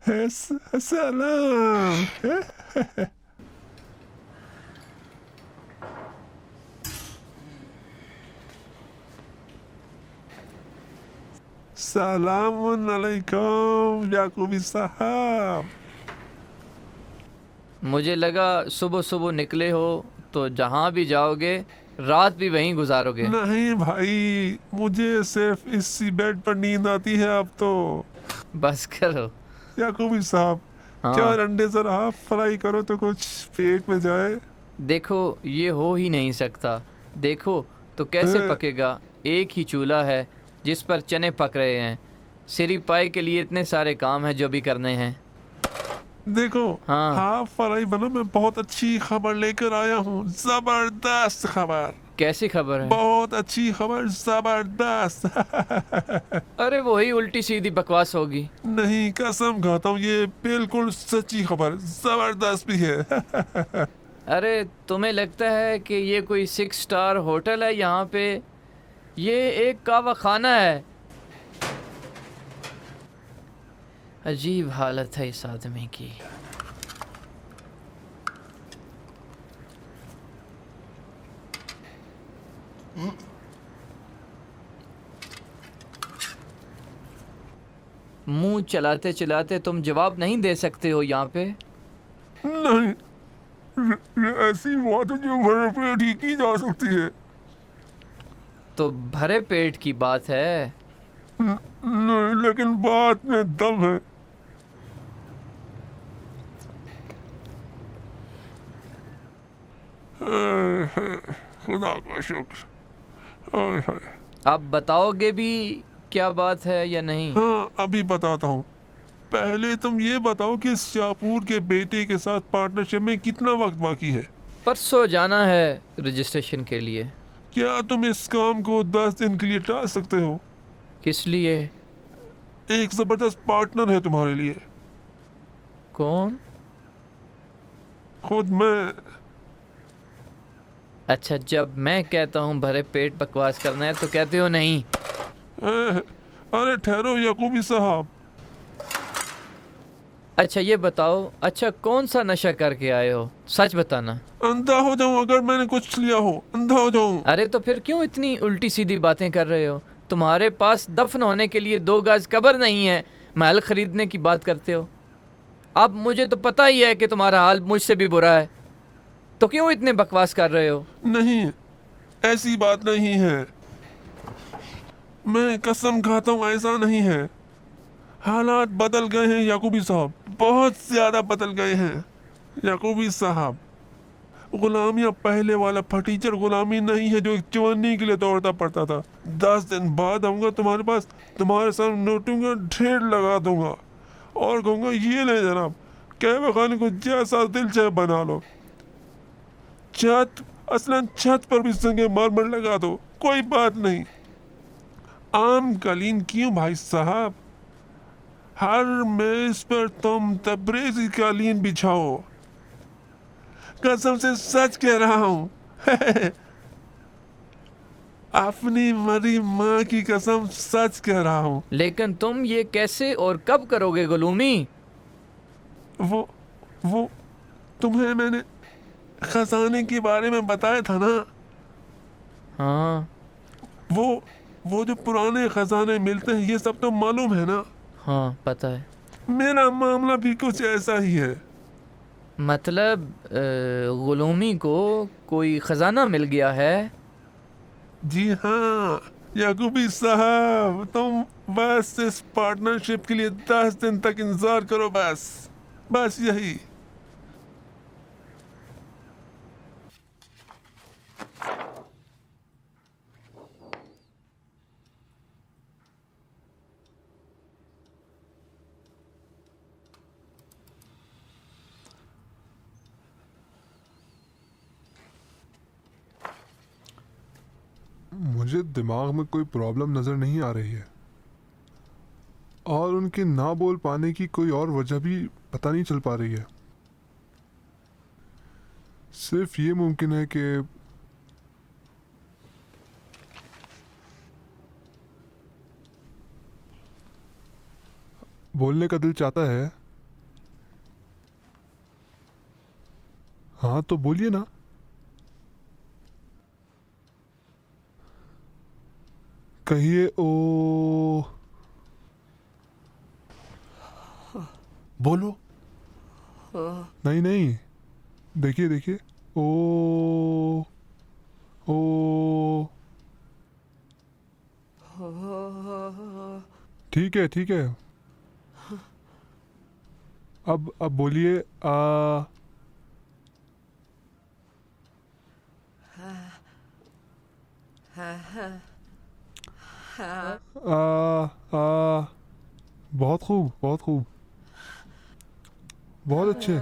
सलाम। सलाम अलैकुम याकूबी साहब। मुझे लगा सुबह सुबह निकले हो तो जहाँ भी जाओगे रात भी वहीं गुजारोगे। नहीं भाई, मुझे सिर्फ इसी बेड पर नींद आती है अब तो। बस करो। याकूबी साहब, हाँ, चार अंडे जरा आप फ्राई करो तो कुछ पेट में जाए। देखो ये हो ही नहीं सकता। देखो तो कैसे ए, पकेगा। एक ही चूल्हा है जिस पर चने पक रहे हैं। सिरी पाई के लिए इतने सारे काम हैं जो भी करने हैं। देखो, हाँ, हाफ फ्राई बना। मैं बहुत अच्छी खबर लेकर आया हूँ, जबरदस्त खबर। कैसी खबर है? बहुत अच्छी खबर, जबरदस्त। अरे वही उल्टी सीधी बकवास होगी। नहीं, कसम खाता हूँ, ये बिल्कुल सच्ची खबर, जबरदस्त भी है। अरे तुम्हें लगता है कि ये कोई 6 स्टार होटल है यहाँ पे? ये एक कावा खाना है। अजीब हालत है इस आदमी की। मुंह चलाते चलाते तुम जवाब नहीं दे सकते हो यहाँ पे। नहीं, ये ऐसी बात है जो मेरे पेट ही की जा सकती है। तो भरे पेट की बात है। नहीं, लेकिन बात में दम है। खुदा का शुक्र। ओए होए। आप बताओगे भी क्या बात है या नहीं? हाँ, अभी बताता हूँ। पहले तुम ये बताओ कि शाहपुर के बेटे के साथ पार्टनरशिप में कितना वक्त बाकी है। परसों जाना है रजिस्ट्रेशन के लिए। क्या तुम इस काम को 10 दिन के लिए टाल सकते हो? किस लिए? एक जबरदस्त पार्टनर है तुम्हारे लिए। कौन? खुद मैं। अच्छा, जब मैं कहता हूँ भरे पेट बकवास करना है तो कहते हो नहीं। अरे ठहरो याकूबी साहब। अच्छा ये बताओ, अच्छा कौन सा नशा करके आए हो, सच बताना। अंधा हो जाऊं अगर मैंने कुछ लिया हो, अंधा हो जाऊं। अरे तो फिर क्यों इतनी उल्टी सीधी बातें कर रहे हो? तुम्हारे पास दफन होने के लिए 2 गज कब्र नहीं है, महल खरीदने की बात करते हो। अब मुझे तो पता ही है कि तुम्हारा हाल मुझसे भी बुरा है, तो क्यों इतने बकवास कर रहे हो? नहीं, ऐसी बात नहीं है। मैं कसम खाता हूँ, ऐसा नहीं है। हालात बदल गए हैं याकूबी साहब, बहुत ज्यादा बदल गए हैं। याकूबी साहब, गुलामी अब पहले वाला फटीचर गुलामी नहीं है जो एक चवन्नी के लिए दौड़ता पड़ता था। 10 दिन बाद आऊंगा तुम्हारे पास, तुम्हारे सामने नोटों का ढेर लगा दूंगा और कहूंगा, ये ले जनाब, कहवे खाने को जैसा दिल चाहे बना लो। छत, असलन छत पर भी संगे मरमर लगा दो, कोई बात नहीं। आम कालीन क्यों भाई साहब, हर मेज पर तुम तबरेजी कालीन बिछाओ। कसम से सच कह रहा हूँ। अपनी मरी माँ की कसम सच कह रहा हूँ। लेकिन तुम ये कैसे और कब करोगे गुलूमी? वो वो तुम्हें मैंने खजाने के बारे में बताया था ना। हाँ वो वो जो पुराने खजाने मिलते हैं, ये सब तो मालूम है ना। हाँ पता है। मेरा मामला भी कुछ ऐसा ही है। मतलब गुलूमी को कोई खजाना मिल गया है? जी हाँ याकूबी साहब, तुम बस इस पार्टनरशिप के लिए 10 दिन तक इंतजार करो, बस बस यही। मुझे दिमाग में कोई प्रॉब्लम नज़र नहीं आ रही है, और उनके ना बोल पाने की कोई और वजह भी पता नहीं चल पा रही है। सिर्फ ये मुमकिन है कि बोलने का दिल चाहता है हाँ तो बोलिए ना। कहिए ओ। बोलो। नहीं नहीं, देखिए देखिए। ओ ओ। ठीक है ठीक है। अब बोलिए आ। आ। बहुत खूब बहुत खूब। बहुत अच्छे।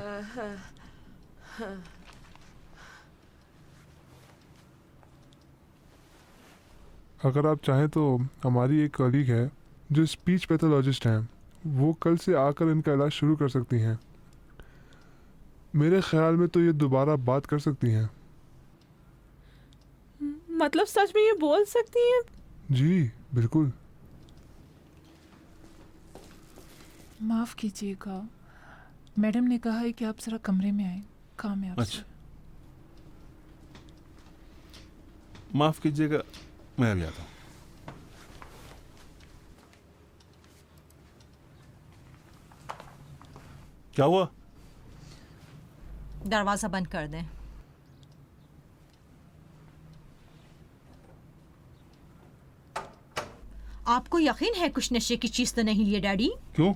अगर आप चाहें तो हमारी एक कलीग है जो स्पीच पैथोलॉजिस्ट हैं, वो कल से आकर इनका इलाज शुरू कर सकती हैं। मेरे ख्याल में तो ये दोबारा बात कर सकती हैं। मतलब सच में ये बोल सकती हैं? जी बिल्कुल। माफ़ कीजिएगा, मैडम ने कहा है कि आप ज़रा कमरे में आए, काम है आपसे। अच्छा, माफ कीजिएगा, मैं अभी आता हूँ। क्या हुआ? दरवाजा बंद कर दें। आपको यकीन है कुछ नशे की चीज तो नहीं लिए डैडी? क्यों?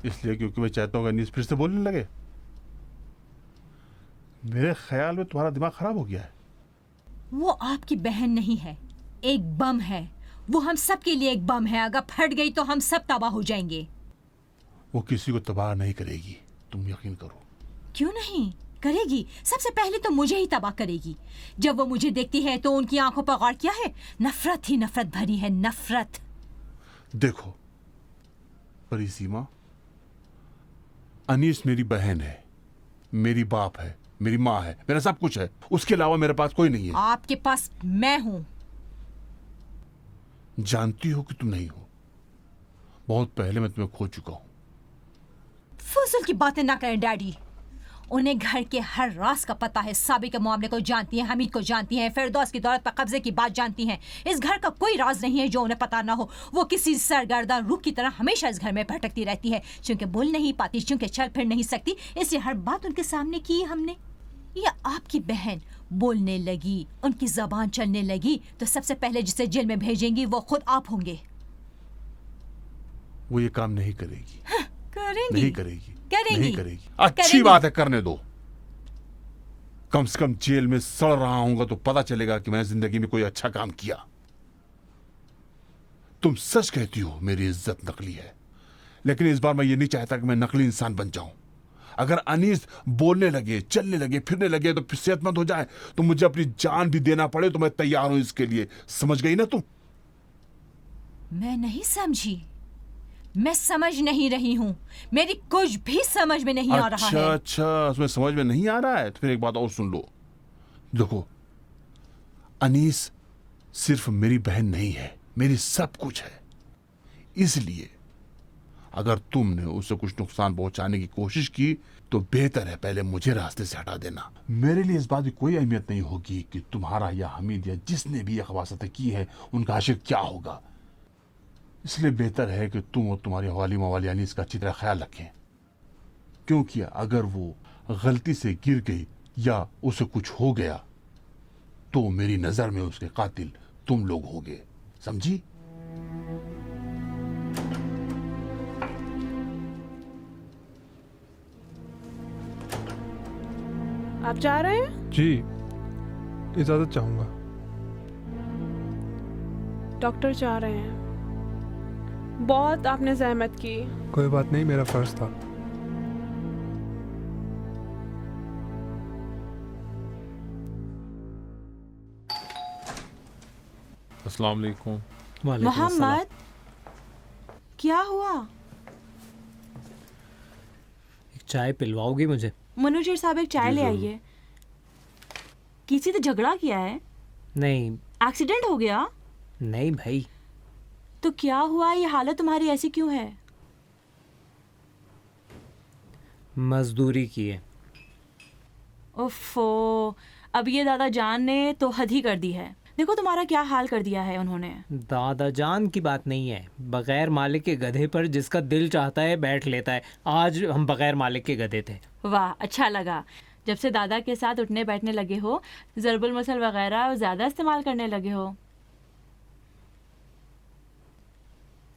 इसलिए क्योंकि मैं चाहता हूँ अनीस फिर से बोलने लगे। मेरे ख्याल में तुम्हारा दिमाग खराब हो गया है। वो आपकी बहन नहीं है, एक बम है। वो हम सब के लिए एक बम है। अगर फट गई तो हम सब तबाह हो जाएंगे। वो किसी को तबाह नहीं करेगी, तुम यकीन करो। क्यों नहीं करेगी? सबसे पहले तो मुझे ही तबाह करेगी। जब वो मुझे देखती है तो उनकी आंखों पर गौर क्या है? नफरत ही नफरत भरी है, नफरत। देखो परिसीमा, अनीस मेरी बहन है, मेरी बाप है, मेरी माँ है, मेरा सब कुछ है। उसके अलावा मेरे पास कोई नहीं है। आपके पास मैं हूं। जानती हो कि तुम नहीं हो। बहुत पहले मैं तुम्हें खो चुका हूं। फजूल की बातें ना करें डैडी। उन्हें घर के हर राज का पता है। साबिर के मामले को जानती हैं, हमीद को जानती हैं, फिरदौस की दौलत पर कब्जे की बात जानती हैं। इस घर का कोई राज नहीं है जो उन्हें पता ना हो। वो किसी सरगर्दा रूह की तरह हमेशा इस घर में भटकती रहती है। चूंकि बोल नहीं पाती, चूंकि चल फिर नहीं सकती, इसलिए हर बात उनके सामने की हमने। या आपकी बहन बोलने लगी, उनकी जबान चलने लगी, तो सबसे पहले जिसे जेल में भेजेंगी वो खुद आप होंगे। वो ये काम नहीं करेगी। करेंगी। नहीं करेगी। करेंगी। नहीं करेगी। अच्छी करेंगी। बात है, करने दो। कम से कम जेल में सड़ रहा हूंगा तो पता चलेगा कि मैंने जिंदगी में कोई अच्छा काम किया। तुम सच कहती हो मेरी इज्जत नकली है, लेकिन इस बार मैं ये नहीं चाहता कि मैं नकली इंसान बन जाऊं। अगर अनीस बोलने लगे, चलने लगे, फिरने लगे तो फिर सेहतमंद हो जाए तो मुझे अपनी जान भी देना पड़े तो मैं तैयार हूं इसके लिए। समझ गई ना तुम? मैं नहीं समझी। मैं समझ नहीं रही हूँ। मेरी कुछ भी समझ में नहीं आ रहा है। अच्छा, उसमें समझ में नहीं आ रहा है तो फिर एक बात और सुन लो। देखो, अनीस सिर्फ मेरी बहन नहीं है, मेरी सब कुछ है। इसलिए अगर तुमने उसे कुछ नुकसान पहुंचाने की कोशिश की तो बेहतर है पहले मुझे रास्ते से हटा देना। मेरे लिए इस बात की कोई अहमियत नहीं होगी कि तुम्हारा या हमीद या जिसने भी ये खबासतें की है उनका आशिक क्या होगा। इसलिए बेहतर है कि तुम और तुम्हारी हवाली मवाली अनीस का अच्छी तरह ख्याल रखें, क्योंकि अगर वो गलती से गिर गई या उसे कुछ हो गया तो मेरी नजर में उसके कातिल तुम लोग होगे। समझी? आप जा रहे हैं? जी, इजाज़त चाहूँगा। डॉक्टर जा रहे हैं। बहुत आपने जहमत की। कोई बात नहीं, मेरा फ़र्ज़ था। अस्सलाम वालेकुम। मोहम्मद, क्या हुआ? एक चाय पिलवाओगी मुझे? मनोजर साहब एक चाय जी, ले जरूर। आइए। किसी से झगड़ा किया है? नहीं एक्सीडेंट हो गया? नहीं भाई, तो क्या हुआ? ये हालत तुम्हारी ऐसी क्यों है? मजदूरी की है। ओफो, अब ये दादा जान ने तो हद ही कर दी है। देखो तुम्हारा क्या हाल कर दिया है उन्होंने। दादा जान की बात नहीं है, बगैर मालिक के गधे पर जिसका दिल चाहता है बैठ लेता है। आज हम बगैर मालिक के गधे थे। वाह, अच्छा लगा। जब से दादा के साथ उठने बैठने लगे हो, ज़रबुल मसल वगैरह ज़्यादा इस्तेमाल करने लगे हो।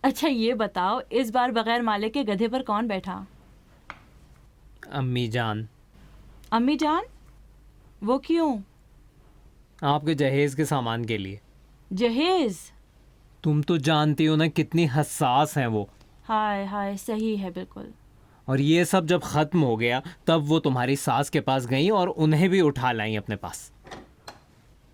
अच्छा ये बताओ, इस बार बगैर मालिक के गधे पर कौन बैठा? अम्मी जान। अम्मी जान? वो क्यों? आपके जहेज के सामान के लिए। जहेज? तुम तो जानती हो ना कितनी हसास हैं वो। हाय हाय, सही है बिल्कुल। और ये सब जब ख़त्म हो गया तब वो तुम्हारी सास के पास गई और उन्हें भी उठा लाई अपने पास।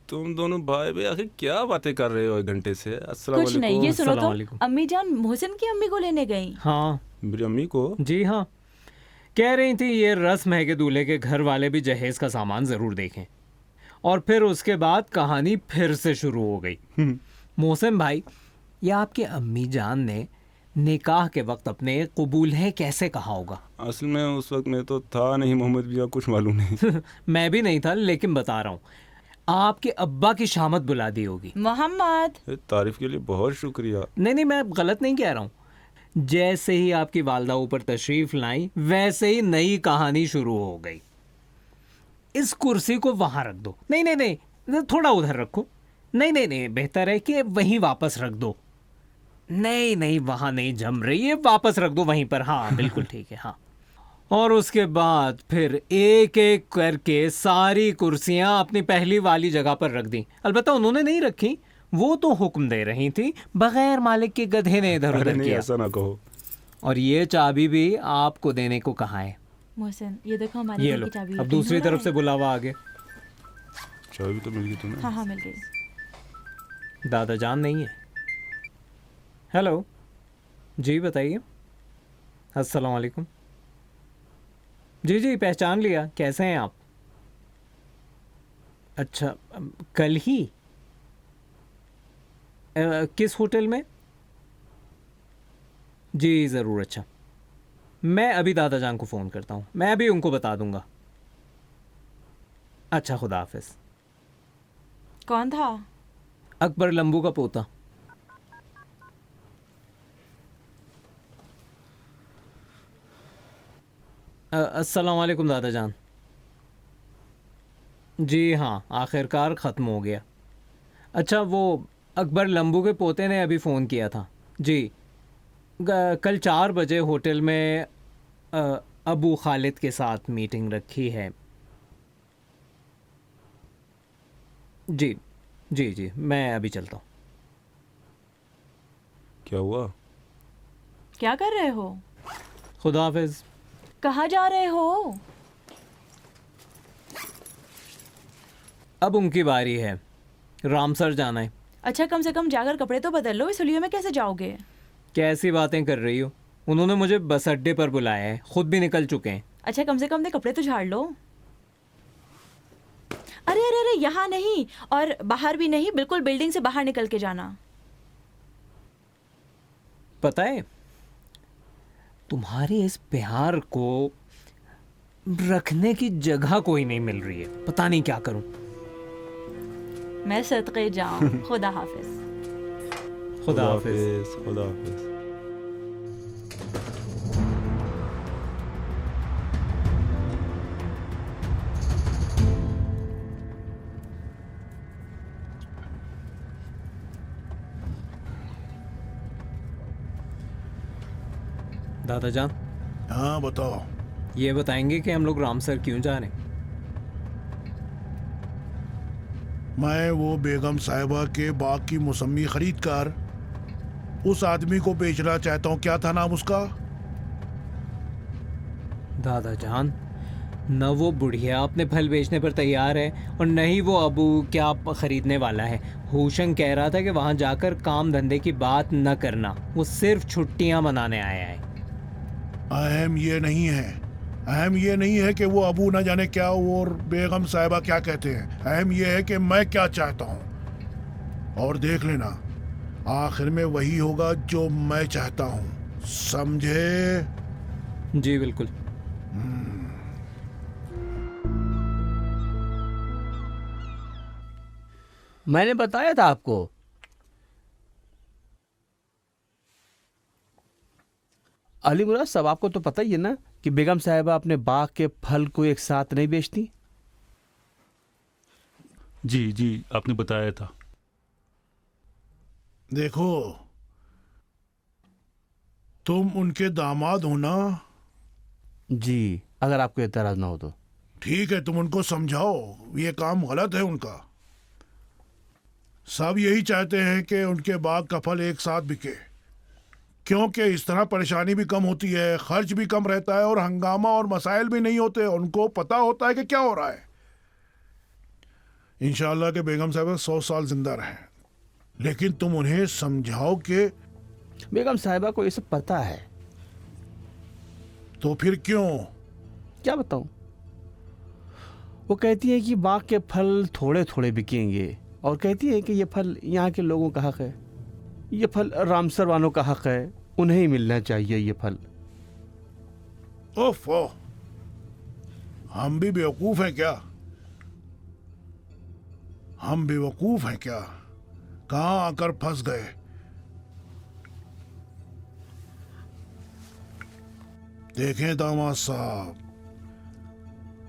तुम दोनों भाई भाई आखिर क्या बातें कर रहे हो 1 घंटे से? अस्सलाम कुछ नहीं, ये सुनो अस्सलाम तो, वालेकुम। अम्मी जान मोहसिन की अम्मी को लेने गई। हाँ, मेरी अम्मी को? जी हाँ, कह रही थी ये रस्म है कि दूल्हे के घर वाले भी जहेज का सामान ज़रूर देखें। और फिर उसके बाद कहानी फिर से शुरू हो गई। मोहसिन भाई, ये आपके अम्मी जान ने निकाह के वक्त अपने कबूल है कैसे कहा होगा? असल में उस वक्त मैं तो था नहीं मोहम्मद भैया, कुछ मालूम नहीं। मैं भी नहीं था, लेकिन बता रहा हूँ, आपके अब्बा की शामत बुला दी होगी। मोहम्मद, तारीफ के लिए बहुत शुक्रिया। नहीं, मैं गलत नहीं कह रहा हूँ। जैसे ही आपकी वालदा ऊपर तशरीफ लाई वैसे ही नई कहानी शुरू हो गई। इस कुर्सी को वहां रख दो। नहीं, थोड़ा उधर रखो। नहीं, बेहतर है कि वहीं वापस रख दो। नहीं, वहां नहीं जम रही है, वापस रख दो वहीं पर। हाँ बिल्कुल ठीक है। हाँ, और उसके बाद फिर एक एक करके सारी कुर्सियां अपनी पहली वाली जगह पर रख दी। अलबत्ता उन्होंने नहीं रखी, वो तो हुक्म दे रही थी, बगैर मालिक के गधे ने इधर उधर किया। ऐसा ना कहो। और ये चाबी भी आपको देने को कहा है। मोहसिन ये देखो हमारी ये घर लो, की चाबी। अब दूसरी तरफ से बुलावा आ गया। चाबी तो मिल गई तुम्हें? हाँ मिल गई। दादा जान नहीं है। हेलो जी, बताइए। अस्सलाम वालेकुम। जी पहचान लिया। कैसे हैं आप? अच्छा, कल ही? किस होटल में? जी ज़रूर। अच्छा, मैं अभी दादा जान को फ़ोन करता हूँ, मैं अभी उनको बता दूंगा। अच्छा, खुदा हाफिज़। कौन था? अकबर लंबू का पोता। अस्सलाम वालेकुम दादा जान। जी हाँ, आखिरकार ख़त्म हो गया। अच्छा, वो अकबर लंबू के पोते ने अभी फ़ोन किया था। जी, कल 4 बजे होटल में अबू खालिद के साथ मीटिंग रखी है। जी, मैं अभी चलता हूँ। क्या हुआ? क्या कर रहे हो? खुदा हाफिज़। कहाँ जा रहे हो? अब उनकी बारी है, रामसर जाना है। अच्छा, कम से कम जाकर कपड़े तो बदल लो, इस हुलिये में कैसे जाओगे? कैसी बातें कर रही हो? उन्होंने मुझे बस अड्डे पर बुलाया है, खुद भी निकल चुके हैं। अच्छा, कम से कम कपड़े तो झाड़ लो। अरे यहाँ नहीं, और बाहर भी नहीं, बिल्कुल बिल्डिंग से बाहर निकल के जाना। पता है, तुम्हारे इस प्यार को रखने की जगह कोई नहीं मिल रही है। पता नहीं क्या करूं। मैं सदके जाऊं। खुदा हाफिज। खुदा हाफिज। खुदा हाफिज। दादा जान। हाँ बताओ। ये बताएंगे कि हम लोग रामसर क्यों जा रहे हैं? मैं वो बेगम साहिबा के बाग की मौसमी खरीद कर उस आदमी को बेचना चाहता हूँ। क्या था नाम उसका? दादा जान, न वो बुढ़िया अपने फल बेचने पर तैयार है और न ही वो अबू क्या खरीदने वाला है। हुशंग कह रहा था कि वहाँ जाकर काम धंधे की बात न करना, वो सिर्फ छुट्टियाँ मनाने आया है। अहम ये नहीं है, अहम ये नहीं है कि वो अबू न जाने क्या और बेगम साहिबा क्या कहते हैं। अहम ये है कि मैं क्या चाहता हूँ। और देख लेना, आखिर में वही होगा जो मैं चाहता हूँ। समझे? जी बिल्कुल। मैंने बताया था आपको। अली मुराद साहब, आपको तो पता ही है ना कि बेगम साहिबा अपने बाग के फल को एक साथ नहीं बेचती। जी जी, आपने बताया था। देखो, तुम उनके दामाद हो ना? जी, अगर आपको एतराज ना हो तो। ठीक है, तुम उनको समझाओ, ये काम गलत है उनका। सब यही चाहते हैं कि उनके बाग का फल एक साथ बिके, क्योंकि इस तरह परेशानी भी कम होती है, खर्च भी कम रहता है और हंगामा और मसाइल भी नहीं होते। उनको पता होता है कि क्या हो रहा है। इंशाअल्लाह के बेगम साहब 100 साल जिंदा रहे, लेकिन तुम उन्हें समझाओ कि बेगम साहिबा को ये सब पता है। तो फिर क्यों? क्या बताऊं? वो कहती है कि बाग के फल थोड़े थोड़े बिकेंगे और कहती है कि ये फल यहाँ के लोगों का हक है, ये फल रामसर वालों का हक है, उन्हें ही मिलना चाहिए ये फल। ओफ, हम भी बेवकूफ हैं क्या? हम बेवकूफ हैं क्या? कहां आकर फंस गए? देखें दामाद साहब,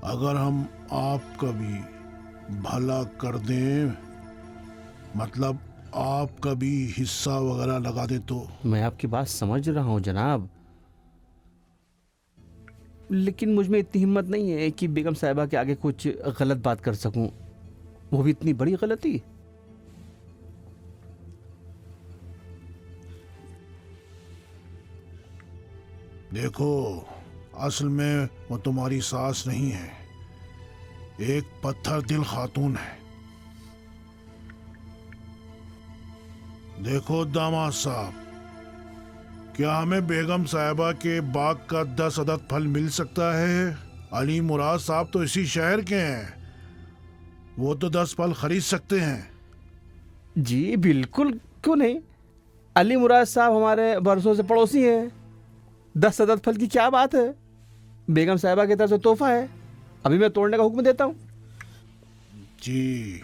अगर हम आपका भी भला कर दें, मतलब आपका भी हिस्सा वगैरह लगा दे तो। मैं आपकी बात समझ रहा हूँ जनाब, लेकिन मुझ में इतनी हिम्मत नहीं है कि बेगम साहिबा के आगे कुछ गलत बात कर सकूं, वो भी इतनी बड़ी गलती। देखो, असल में वो तुम्हारी सास नहीं है, एक पत्थर दिल खातून है। देखो दामाद साहब, क्या हमें बेगम साहिबा के बाग का 10 अदद फल मिल सकता है? अली मुराद साहब तो इसी शहर के हैं, वो तो 10 फल खरीद सकते हैं। जी बिल्कुल, क्यों नहीं। अली मुराद साहब हमारे बरसों से पड़ोसी हैं। 10 अदद फल की क्या बात है, बेगम साहिबा की तरफ से तोहफा है। अभी मैं तोड़ने का हुक्म देता हूँ। जी,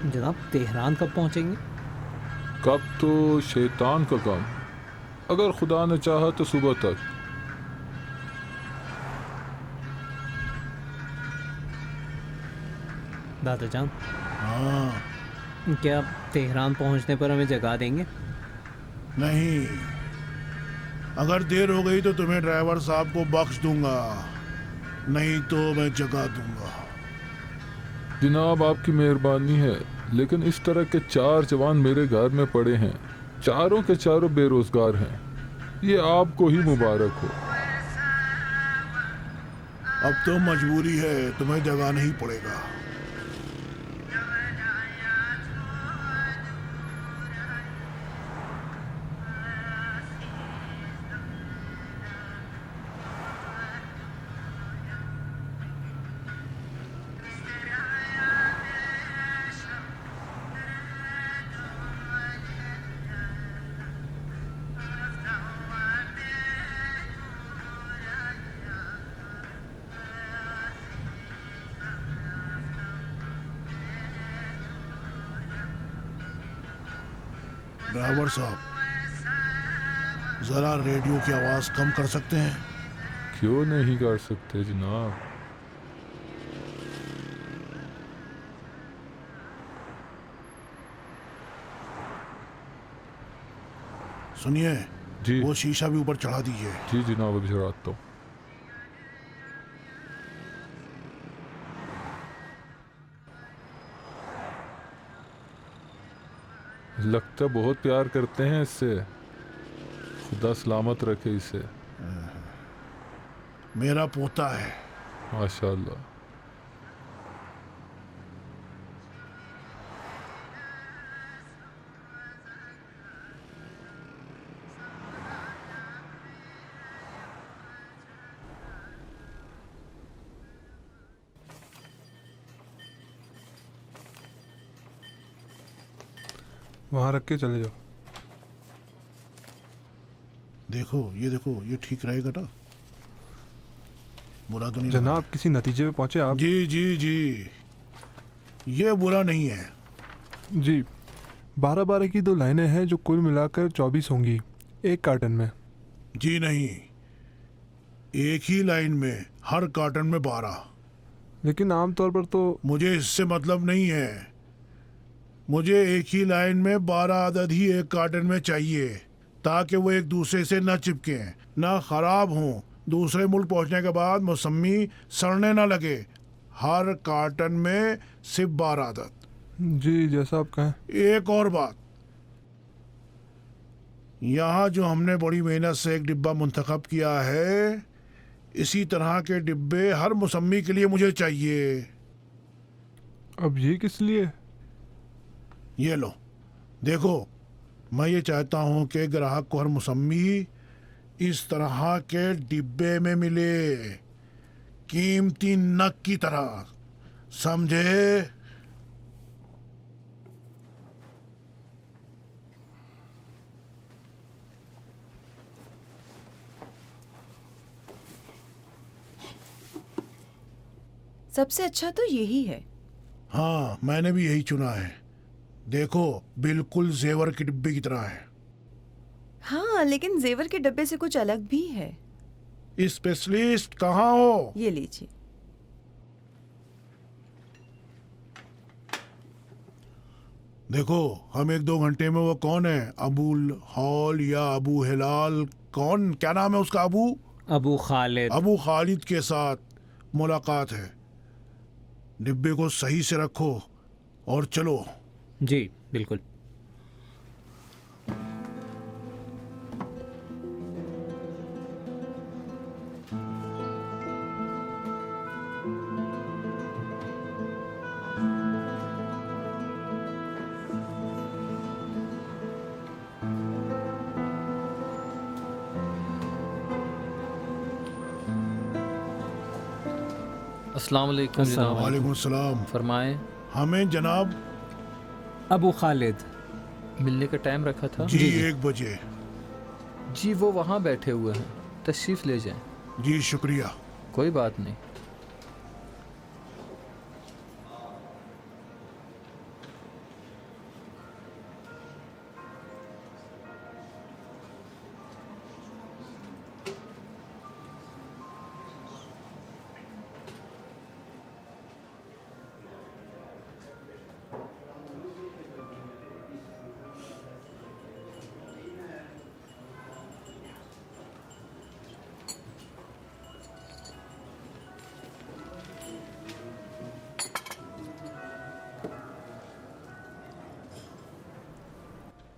जनाब तेहरान कब पहुंचेंगे? कब तो शैतान का काम, अगर खुदा ने चाहा तो सुबह तक। दादा जान, हाँ। क्या आप तेहरान पहुंचने पर हमें जगा देंगे? नहीं, अगर देर हो गई तो तुम्हें ड्राइवर साहब को बख्श दूंगा, नहीं तो मैं जगा दूंगा। जनाब आपकी मेहरबानी है, लेकिन इस तरह के 4 जवान मेरे घर में पड़े हैं, चारों के चारों बेरोजगार हैं। ये आपको ही मुबारक हो। अब तो मजबूरी है, तुम्हें जगाना ही पड़ेगा। ड्राइवर साहब, जरा रेडियो की आवाज कम कर सकते हैं? क्यों नहीं कर सकते जनाब। सुनिए जी, वो शीशा भी ऊपर चढ़ा दीजिए। जी जनाब, अभी चढ़ाता हूँ। लगता बहुत प्यार करते हैं इससे, खुदा सलामत रखे इसे। मेरा पोता है। माशाल्लाह। वहाँ रख के चले जाओ। देखो ये ठीक रहेगा ना? बुरा तो नहीं जनाब, किसी नतीजे पे पहुँचे आप? जी, ये बुरा नहीं है। जी, 12-12 की 2 लाइनें हैं जो कुल मिलाकर 24 होंगी एक कार्टन में। जी नहीं, एक ही लाइन में, हर कार्टन में 12। लेकिन आमतौर पर तो मुझे इससे मतलब नहीं है। मुझे एक ही लाइन में 12 अदद ही एक कार्टन में चाहिए, ताकि वो एक दूसरे से न चिपके, न खराब हों। दूसरे मुल्क पहुंचने के बाद मौसमी सड़ने न लगे। हर कार्टन में सिर्फ 12 अदद। जी, जैसा आप कहें। एक और बात, यहाँ जो हमने बड़ी मेहनत से एक डिब्बा मुंतखब किया है, इसी तरह के डिब्बे हर मौसमी के लिए मुझे चाहिए। अब ये किस लिए? ये लो, देखो, मैं ये चाहता हूँ कि ग्राहक को हर मौसमी इस तरह के डिब्बे में मिले, कीमती नक की तरह, समझे? सबसे अच्छा तो यही है। हाँ, मैंने भी यही चुना है। देखो, बिल्कुल जेवर के डिब्बे की तरह है। हाँ, लेकिन जेवर के डब्बे से कुछ अलग भी है। स्पेशलिस्ट कहाँ हो? ये लीजिए। देखो, हम 1-2 घंटे में वो कौन है, अबुल हॉल या अबू हिलाल, कौन, क्या नाम है उसका? अबू खालिद के साथ मुलाकात है। डिब्बे को सही से रखो और चलो। जी बिल्कुल। अस्सलाम वालेकुम जनाब। वालेकुम सलाम। फरमाएं। हमें जनाब अबू खालिद मिलने का टाइम रखा था। जी 1 बजे। जी वो वहाँ बैठे हुए हैं, तशरीफ़ ले जाएं। जी शुक्रिया। कोई बात नहीं।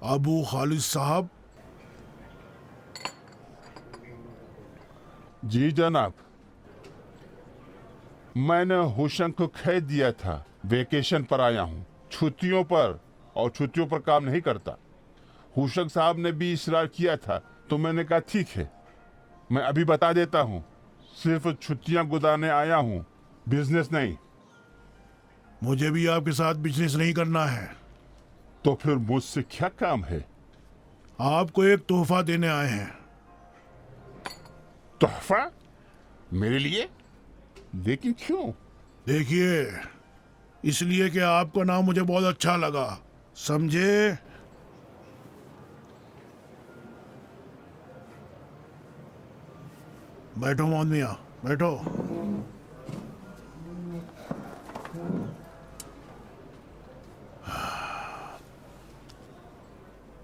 अबू खालिद साहब। जी जनाब, मैंने हुसैन को कह दिया था वेकेशन पर आया हूँ, छुट्टियों पर, और छुट्टियों पर काम नहीं करता। हुसैन साहब ने भी इसरार किया था, तो मैंने कहा ठीक है, मैं अभी बता देता हूँ, सिर्फ छुट्टियाँ गुजारने आया हूँ, बिजनेस नहीं। मुझे भी आपके साथ बिजनेस नहीं करना है। तो फिर मुझसे क्या काम है? आपको एक तोहफा देने आए हैं। तोहफा? मेरे लिए? लेकिन क्यों? देखिए, इसलिए कि आपका नाम मुझे बहुत अच्छा लगा, समझे? बैठो मोहम्मद मियां, बैठो।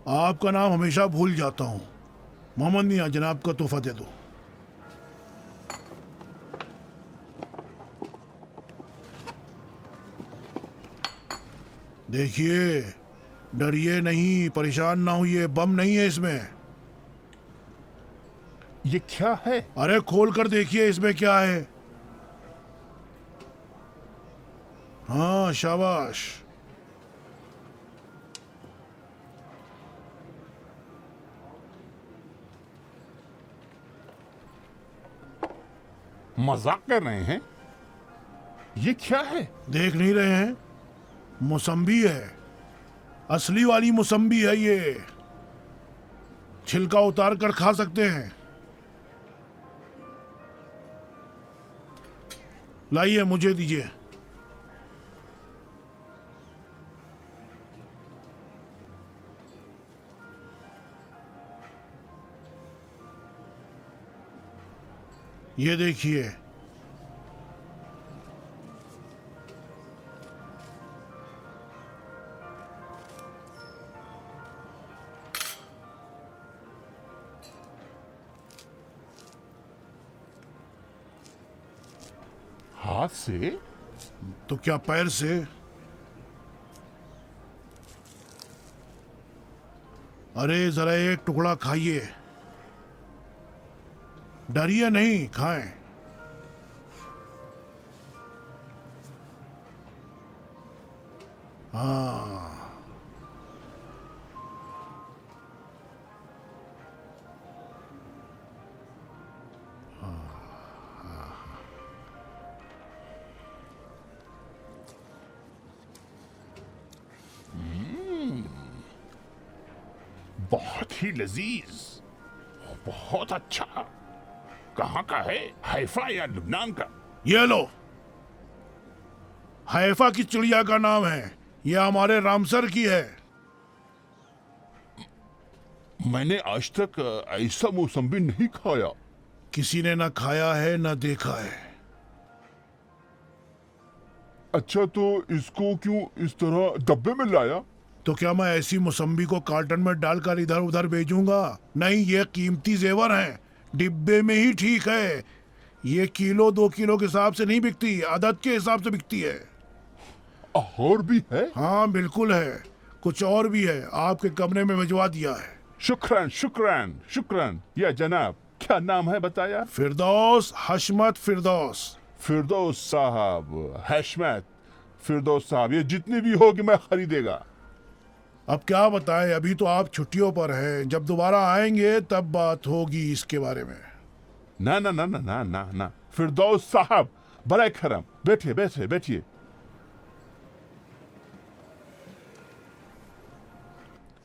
आपका नाम हमेशा भूल जाता हूँ। मोहम्मद मियां, जनाब का तोहफा दे दो। देखिए, डरिए नहीं, परेशान ना होइए, बम नहीं है इसमें। ये क्या है? अरे खोल कर देखिए इसमें क्या है। हाँ शाबाश। मजाक कर रहे हैं? ये क्या है? देख नहीं रहे हैं? मौसम्बी है। असली वाली मौसम्बी है ये, छिलका उतार कर खा सकते हैं। लाइए, मुझे दीजिए। ये देखिए, हाथ से? तो क्या पैर से? अरे जरा एक टुकड़ा खाइए, डरिए नहीं, खाएं। हाँ, बहुत ही लजीज, बहुत अच्छा। कहाँ का है? हैफा या लुबनान का? ये लो, हैफा की चिड़िया का नाम है, यह हमारे रामसर की है। मैंने आज तक ऐसा मौसम्बी नहीं खाया। किसी ने ना खाया है ना देखा है। अच्छा, तो इसको क्यों इस तरह डब्बे में लाया? तो क्या मैं ऐसी मौसम्बी को कार्टन में डालकर इधर उधर भेजूंगा? नहीं, ये कीमती जेवर हैं, डिब्बे में ही ठीक है। ये किलो 2 किलो के हिसाब से नहीं बिकती, आदत के हिसाब से बिकती है। और भी है? हाँ बिल्कुल है, कुछ और भी है, आपके कमरे में भिजवा दिया है। शुक्रान शुक्रान शुक्रान। या जनाब, क्या नाम है बताया? फिरदौस, हशमत फिरदौस। फिरदौस साहब, हशमत फिरदौस साहब, ये जितनी भी होगी मैं खरीदेगा। अब क्या बताएं, अभी तो आप छुट्टियों पर हैं, जब दोबारा आएंगे तब बात होगी इसके बारे में। ना ना ना ना ना ना ना, फिरदौस साहब, बड़े करम, बैठिए बैठिए बैठिए।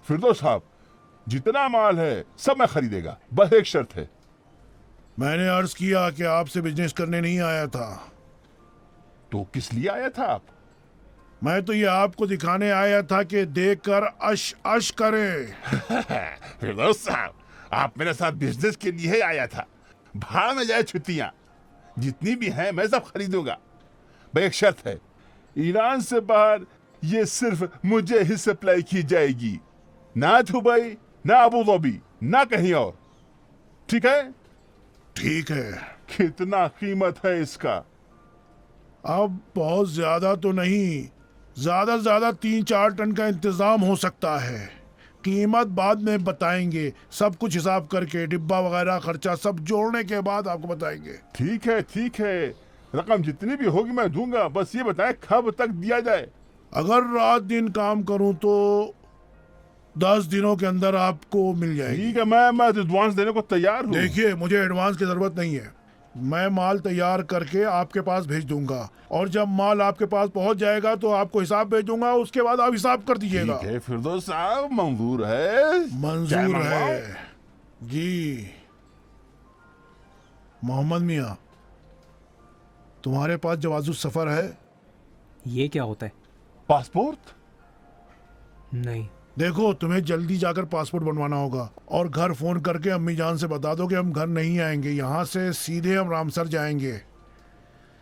फिरदौस साहब, जितना माल है सब मैं खरीदेगा, बस एक शर्त है। मैंने अर्ज किया कि आपसे बिजनेस करने नहीं आया था। तो किस लिए आया था आप? मैं तो ये आपको दिखाने आया था कि देखकर अश अश करे। फिरदौस साहब, आप मेरे साथ बिजनेस के लिए ही आया था। भाड़ में जाए छुट्टियां, जितनी भी हैं मैं सब खरीदूंगा। भाई एक शर्त है, ईरान से बाहर ये सिर्फ मुझे ही सप्लाई की जाएगी, ना दुबई, ना अबू धाबी, ना कहीं और। ठीक है? ठीक है। कितना कीमत है इसका? अब बहुत ज्यादा तो नहीं, ज्यादा से ज्यादा 3-4 टन का इंतजाम हो सकता है। कीमत बाद में बताएंगे, सब कुछ हिसाब करके, डिब्बा वगैरह खर्चा सब जोड़ने के बाद आपको बताएंगे। ठीक है, रकम जितनी भी होगी मैं दूंगा, बस ये बताएं कब तक दिया जाए। अगर रात दिन काम करूं तो 10 दिनों के अंदर आपको मिल जाएगी। ठीक है, मैं एडवांस देने को तैयार हूँ। देखिए, मुझे एडवांस की जरूरत नहीं है, मैं माल तैयार करके आपके पास भेज दूंगा, और जब माल आपके पास पहुंच जाएगा तो आपको हिसाब भेजूंगा, उसके बाद आप हिसाब कर दीजिएगा। ठीक है फिरदौस साहब, मंजूर है। मंजूर है जी। मोहम्मद मियाँ, तुम्हारे पास जवाजुल सफर है? ये क्या होता है? पासपोर्ट? नहीं। देखो, तुम्हें जल्दी जाकर पासपोर्ट बनवाना होगा, और घर फोन करके अम्मी जान से बता दो कि हम घर नहीं आएंगे, यहाँ से सीधे हम रामसर जाएंगे।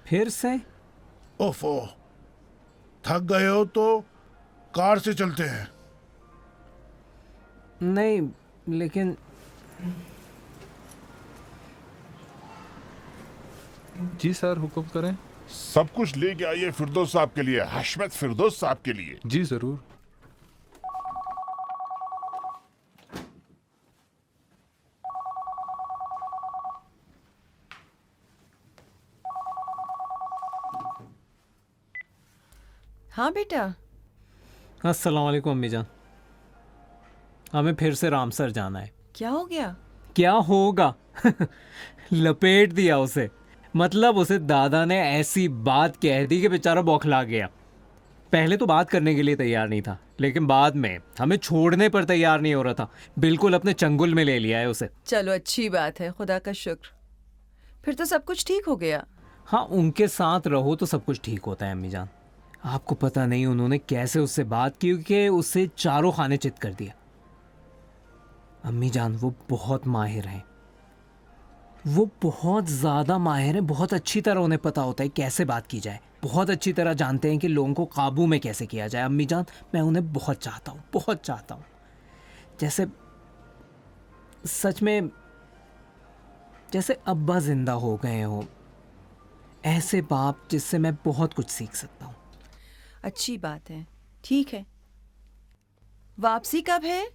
फिर से? ओफो, थक गए हो तो कार से चलते हैं। नहीं, लेकिन जी सर, हुक्म करें। सब कुछ लेके आइए फिरदौस साहब के लिए, हशमत फिरदौस साहब के लिए। जी जरूर। हाँ बेटा। अस्सलाम वालेकुम अम्मी जान, हमें फिर से रामसर जाना है। क्या हो गया? क्या होगा? लपेट दिया उसे, मतलब उसे दादा ने ऐसी बात कह दी कि बेचारा बौखला गया। पहले तो बात करने के लिए तैयार नहीं था, लेकिन बाद में हमें छोड़ने पर तैयार नहीं हो रहा था। बिल्कुल अपने चंगुल में ले लिया है उसे। चलो अच्छी बात है, खुदा का शुक्र। फिर तो सब कुछ ठीक हो गया। हाँ, उनके साथ रहो तो सब कुछ ठीक होता है अम्मी जान। आपको पता नहीं उन्होंने कैसे उससे बात की कि उससे चारों खाने चित कर दिया। अम्मी जान वो बहुत माहिर हैं, वो बहुत ज़्यादा माहिर हैं। बहुत अच्छी तरह उन्हें पता होता है कैसे बात की जाए, बहुत अच्छी तरह जानते हैं कि लोगों को काबू में कैसे किया जाए। अम्मी जान मैं उन्हें बहुत चाहता हूँ, बहुत चाहता हूँ। जैसे सच में जैसे अब्बा जिंदा हो गए हो, ऐसे बाप जिससे मैं बहुत कुछ सीख सकता हूँ। अच्छी बात है, ठीक है। वापसी कब है?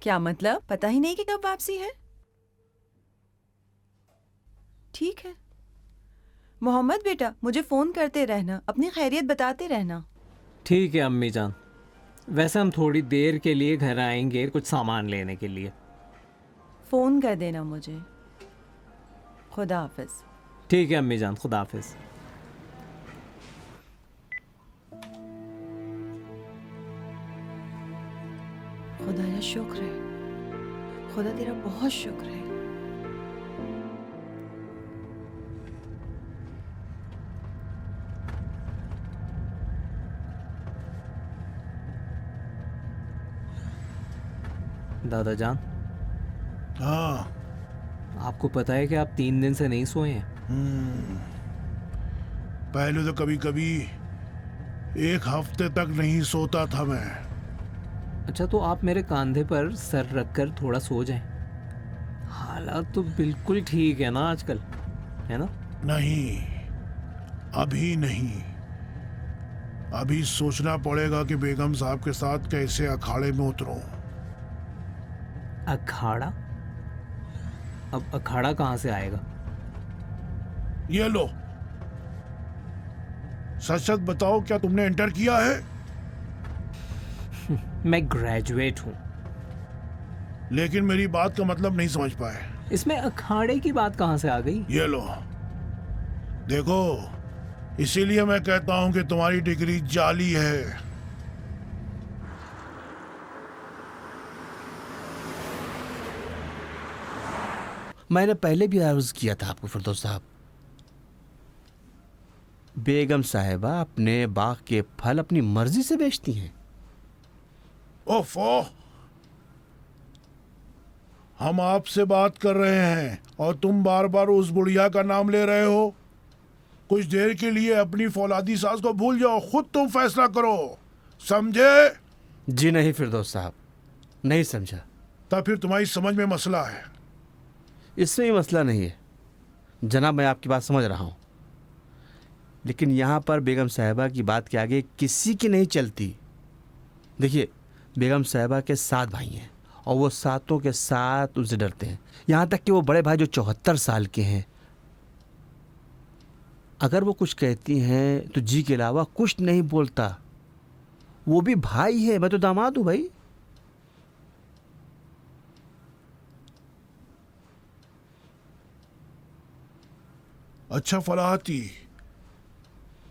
क्या मतलब? पता ही नहीं कि कब वापसी है? ठीक है मोहम्मद बेटा, मुझे फोन करते रहना, अपनी खैरियत बताते रहना। ठीक है अम्मी जान। वैसे हम थोड़ी देर के लिए घर आएंगे कुछ सामान लेने के लिए। फोन कर देना मुझे। खुदा हाफिज। ठीक है अम्मी जान, खुदा हाफिज। खुदाया शुक्र है, खुदा तेरा बहुत शुक्र है। दादा जान। हाँ। आपको पता है कि आप 3 दिन से नहीं सोए हैं? पहले तो कभी कभी 1 हफ्ते तक नहीं सोता था मैं। अच्छा, तो आप मेरे कंधे पर सर रखकर थोड़ा सो जाएं। हालात तो बिल्कुल ठीक है ना आजकल, है ना? नहीं, अभी नहीं। अभी सोचना पड़ेगा कि बेगम साहब के साथ कैसे अखाड़े में उतरूं। अखाड़ा? अब अखाड़ा कहाँ से आएगा? ये लो, सच सच बताओ, क्या तुमने इंटर किया है? मैं ग्रेजुएट हूँ। लेकिन मेरी बात का मतलब नहीं समझ पाए। इसमें अखाड़े की बात कहाँ से आ गई? ये लो, देखो, इसीलिए मैं कहता हूँ कि तुम्हारी डिग्री जाली है। मैंने पहले भी अर्ज किया था आपको फिरदौस साहब, बेगम साहिबा अपने बाग के फल अपनी मर्जी से बेचती हैं। ओफो, हम आपसे बात कर रहे हैं और तुम बार बार उस बुढ़िया का नाम ले रहे हो। कुछ देर के लिए अपनी फौलादी सास को भूल जाओ, खुद तुम फैसला करो, समझे? जी नहीं फिरदौस साहब, नहीं समझा। तब फिर तुम्हारी समझ में मसला है। इसमें भी मसला नहीं है जनाब, मैं आपकी बात समझ रहा हूँ, लेकिन यहाँ पर बेगम साहिबा की बात के आगे किसी की नहीं चलती। देखिए, बेगम साहिबा के 7 भाई हैं और वो सातों के साथ उनसे डरते हैं, यहाँ तक कि वो बड़े भाई जो 74 साल के हैं, अगर वो कुछ कहती हैं तो जी के अलावा कुछ नहीं बोलता। वो भी भाई है, मैं तो दामाद हूँ भाई। अच्छा फलाहती,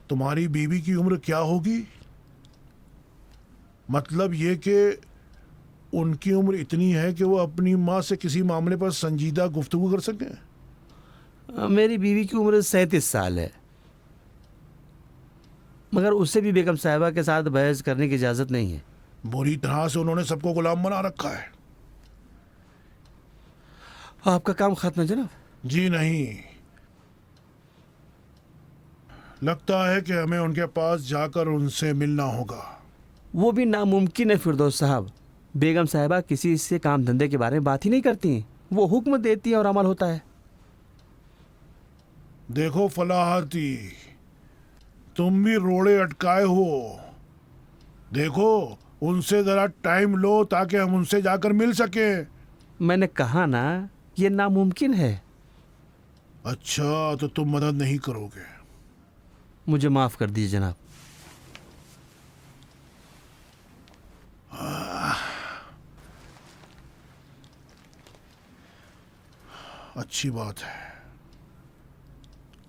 तुम्हारी बीवी की उम्र क्या होगी? मतलब ये कि उनकी उम्र इतनी है कि वो अपनी माँ से किसी मामले पर संजीदा गुफ्तगू कर सकें? मेरी बीवी की उम्र 37 साल है, मगर उससे भी बेगम साहिबा के साथ बहस करने की इजाज़त नहीं है। बुरी तरह से उन्होंने सबको गुलाम बना रखा है। आपका काम खत्म है जनाब? जी नहीं, लगता है कि हमें उनके पास जाकर उनसे मिलना होगा। वो भी नामुमकिन है फिरदौस साहब। बेगम साहिबा किसी से काम धंधे के बारे में बात ही नहीं करती, वो हुक्म देती है और अमल होता है। देखो फलाहती, तुम भी रोड़े अटकाए हो। देखो, उनसे जरा टाइम लो ताकि हम उनसे जाकर मिल सके। मैंने कहा ना, ये नामुमकिन है। अच्छा, तो तुम मदद नहीं करोगे? मुझे माफ कर दीजिए जनाब। अच्छी बात है।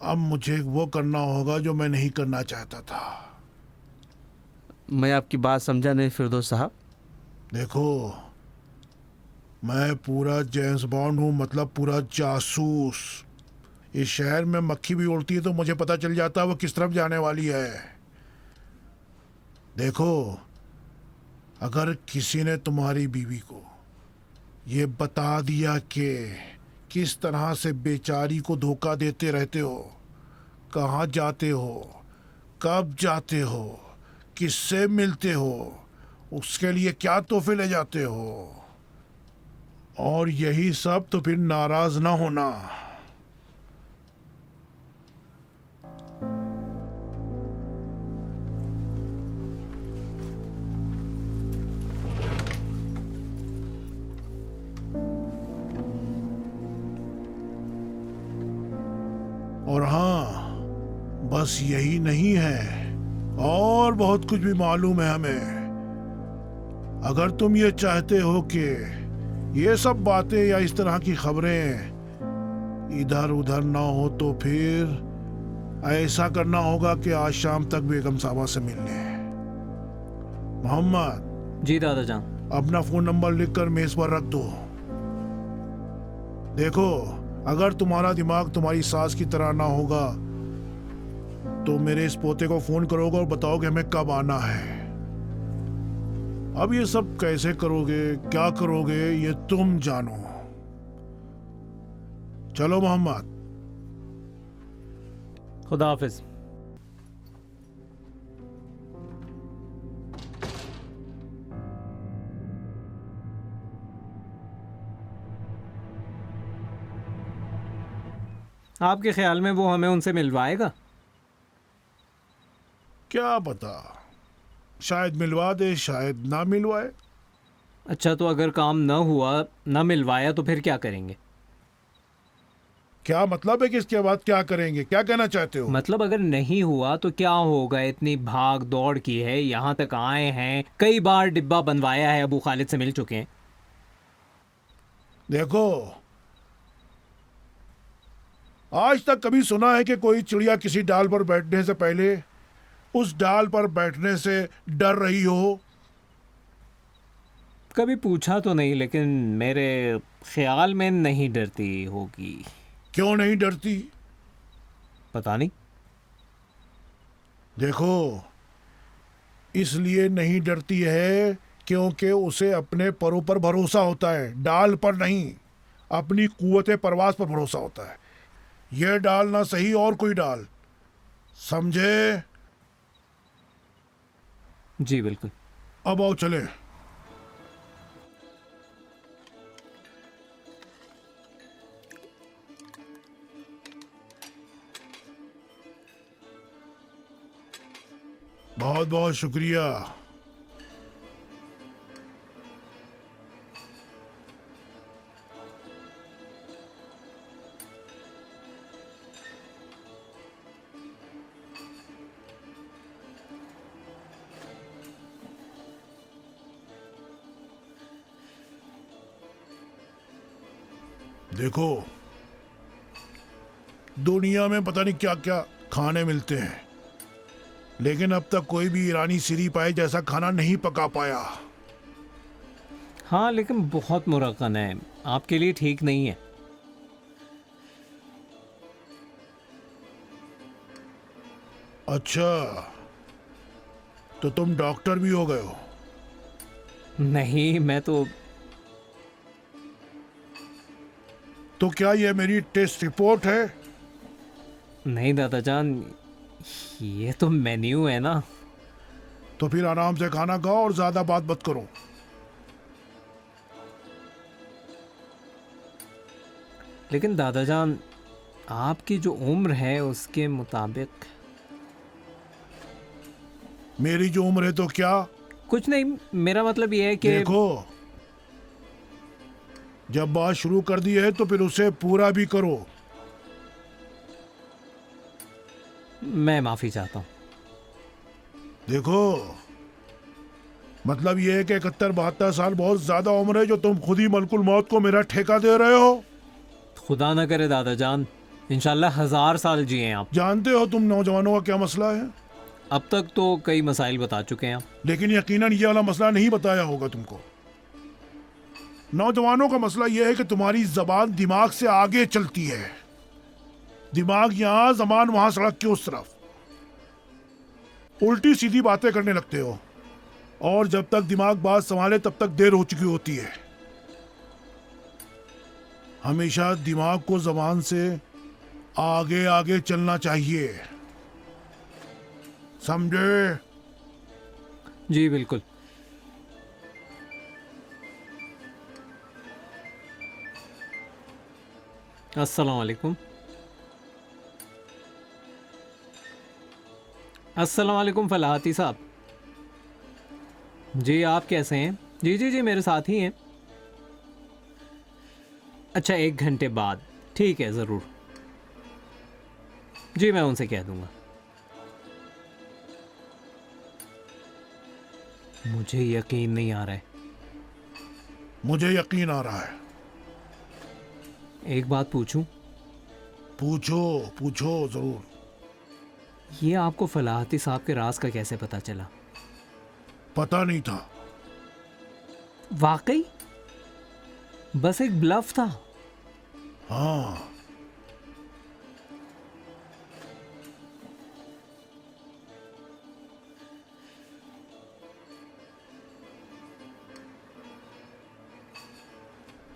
अब मुझे वो करना होगा जो मैं नहीं करना चाहता था। मैं आपकी बात समझा नहीं फिरदौस साहब। देखो, मैं पूरा जेम्स बॉन्ड हूँ, मतलब पूरा जासूस। इस शहर में मक्खी भी उड़ती है तो मुझे पता चल जाता है वो किस तरफ जाने वाली है। देखो, अगर किसी ने तुम्हारी बीवी को ये बता दिया कि किस तरह से बेचारी को धोखा देते रहते हो, कहाँ जाते हो, कब जाते हो, किससे मिलते हो, उसके लिए क्या तोहफे ले जाते हो, और यही सब, तो फिर नाराज ना होना। और हाँ, बस यही नहीं है, और बहुत कुछ भी मालूम है हमें। अगर तुम ये चाहते हो कि ये सब बातें या इस तरह की खबरें इधर उधर ना हो, तो फिर ऐसा करना होगा कि आज शाम तक बेगम साहबा से मिल ले। मोहम्मद। जी दादा जान। अपना फोन नंबर लिखकर मेज पर रख दो। देखो, अगर तुम्हारा दिमाग तुम्हारी सास की तरह ना होगा तो मेरे इस पोते को फोन करोगे और बताओगे हमें कब आना है। अब ये सब कैसे करोगे, क्या करोगे, ये तुम जानो। चलो मोहम्मद। खुदा हाफिज। आपके ख्याल में वो हमें उनसे मिलवाएगा? क्या पता, शायद मिलवा दे, शायद ना मिलवाए। अच्छा, तो अगर काम न हुआ, न मिलवाया, तो फिर क्या करेंगे? क्या मतलब है कि इसके बाद क्या करेंगे, क्या कहना चाहते हो? मतलब अगर नहीं हुआ तो क्या होगा? इतनी भाग दौड़ की है, यहाँ तक आए हैं, कई बार डिब्बा बनवाया है, अबू खालिद से मिल चुके हैं। देखो, आज तक कभी सुना है कि कोई चिड़िया किसी डाल पर बैठने से पहले उस डाल पर बैठने से डर रही हो? कभी पूछा तो नहीं, लेकिन मेरे ख्याल में नहीं डरती होगी। क्यों नहीं डरती? पता नहीं। देखो, इसलिए नहीं डरती है क्योंकि उसे अपने परों पर भरोसा होता है, डाल पर नहीं। अपनी कुव्वते परवाज पर भरोसा होता है। यह डाल ना सही और कोई डाल, समझे? जी बिल्कुल। अब आओ चले। बहुत बहुत शुक्रिया। देखो, दुनिया में पता नहीं क्या क्या खाने मिलते हैं, लेकिन अब तक कोई भी ईरानी सिरी पाए जैसा खाना नहीं पका पाया। हाँ, लेकिन बहुत मुरक्कन है, आपके लिए ठीक नहीं है। अच्छा, तो तुम डॉक्टर भी हो गए हो? नहीं, मैं तो क्या यह मेरी टेस्ट रिपोर्ट है? नहीं दादा जान, ये तो मेन्यू है ना। तो फिर आराम से खाना खाओ और ज्यादा बात मत करो। लेकिन दादा जान, आपकी जो उम्र है उसके मुताबिक। मेरी जो उम्र है तो क्या? कुछ नहीं, मेरा मतलब ये है कि देखो, जब बात शुरू कर दी है तो फिर उसे पूरा भी करो। मैं माफी चाहता हूँ। देखो, मतलब ये है कि 71-72 साल बहुत ज्यादा उम्र है जो तुम खुद ही मलकुल मौत को मेरा ठेका दे रहे हो। खुदा ना करे दादा जान, इंशाल्लाह 1000 साल जिए आप। जानते हो तुम नौजवानों का क्या मसला है? अब तक तो कई मसाइल बता चुके हैं आप। लेकिन यकीनन ये वाला मसला नहीं बताया होगा तुमको। नौजवानों का मसला यह है कि तुम्हारी जबान दिमाग से आगे चलती है। दिमाग यहां, जबान वहां, सड़क के उस तरफ। उल्टी सीधी बातें करने लगते हो और जब तक दिमाग बात संभाले तब तक देर हो चुकी होती है। हमेशा दिमाग को जबान से आगे आगे चलना चाहिए, समझे? जी बिल्कुल। अस्सलाम वालेकुम। अस्सलाम वालेकुम फलाहती साहब। जी आप कैसे हैं? जी जी जी मेरे साथ ही हैं। अच्छा 1 घंटे बाद, ठीक है ज़रूर। जी मैं उनसे कह दूंगा। मुझे यकीन नहीं आ रहा है। मुझे यकीन आ रहा है। एक बात पूछूं? पूछो पूछो जरूर। ये आपको फलाहती साहब के राज का कैसे पता चला? पता नहीं था। वाकई बस एक ब्लफ था? हाँ।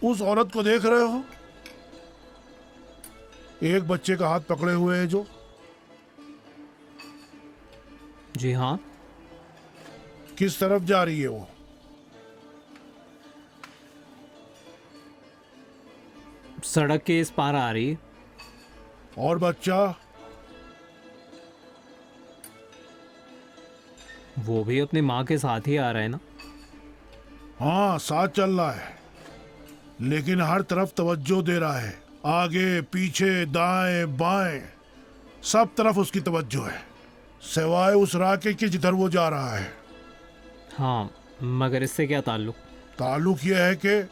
उस औरत को देख रहे हो? एक बच्चे का हाथ पकड़े हुए है जो। जी हाँ। किस तरफ जा रही है वो? सड़क के इस पार आ रही है। और बच्चा? वो भी अपनी माँ के साथ ही आ रहा है ना? हाँ साथ चल रहा है, लेकिन हर तरफ तवज्जो दे रहा है। आगे पीछे दाएं बाएं सब तरफ उसकी तवज्जो है, सिवाय उस राके के जिधर वो जा रहा है। हाँ मगर इससे क्या ताल्लुक? ताल्लुक यह है कि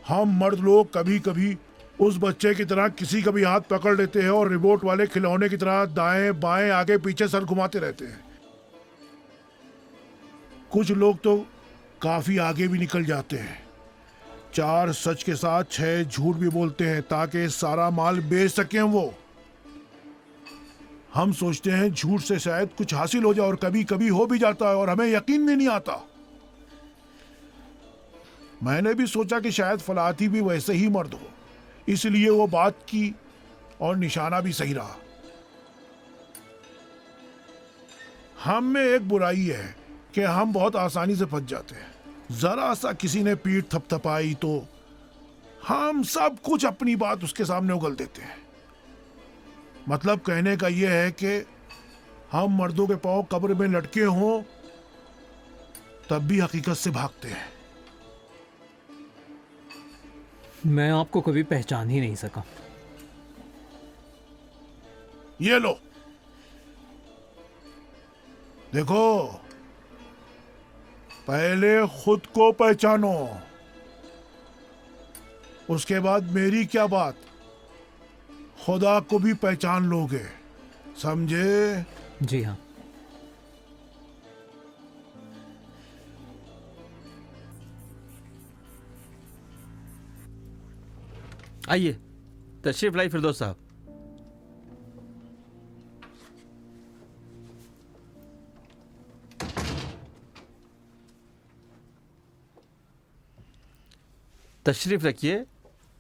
हम मर्द लोग कभी कभी उस बच्चे की तरह किसी का भी हाथ पकड़ लेते हैं और रिमोट वाले खिलौने की तरह दाएं बाएं आगे पीछे सर घुमाते रहते हैं। कुछ लोग तो काफी आगे भी निकल जाते हैं। 4 सच के साथ 6 झूठ भी बोलते हैं ताकि सारा माल बेच सकें वो। हम सोचते हैं झूठ से शायद कुछ हासिल हो जाए और कभी कभी हो भी जाता है और हमें यकीन भी नहीं आता। मैंने भी सोचा कि शायद फलाहती भी वैसे ही मर्द हो, इसलिए वो बात की और निशाना भी सही रहा। हम में एक बुराई है कि हम बहुत आसानी से फंस जाते हैं। जरा सा किसी ने पीठ थपथपाई तो हम सब कुछ अपनी बात उसके सामने उगल देते हैं। मतलब कहने का यह है कि हम मर्दों के पांव कब्र में लटके हों तब भी हकीकत से भागते हैं। मैं आपको कभी पहचान ही नहीं सका। ये लो देखो, पहले खुद को पहचानो, उसके बाद मेरी क्या बात, खुदा को भी पहचान लोगे, समझे? जी हाँ। आइए तशरीफ लाई फिरदौस साहब। तशरीफ रखिए।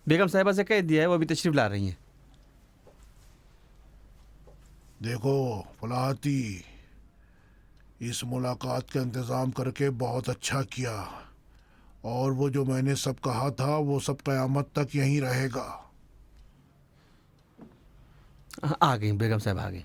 बेगम साहिबा से कह दिया है, वो अभी तशरीफ ला रही हैं। देखो फलाहती, इस मुलाकात का इंतज़ाम करके बहुत अच्छा किया, और वो जो मैंने सब कहा था वो सब क़यामत तक यहीं रहेगा। आ गई बेगम साहब, आ गई।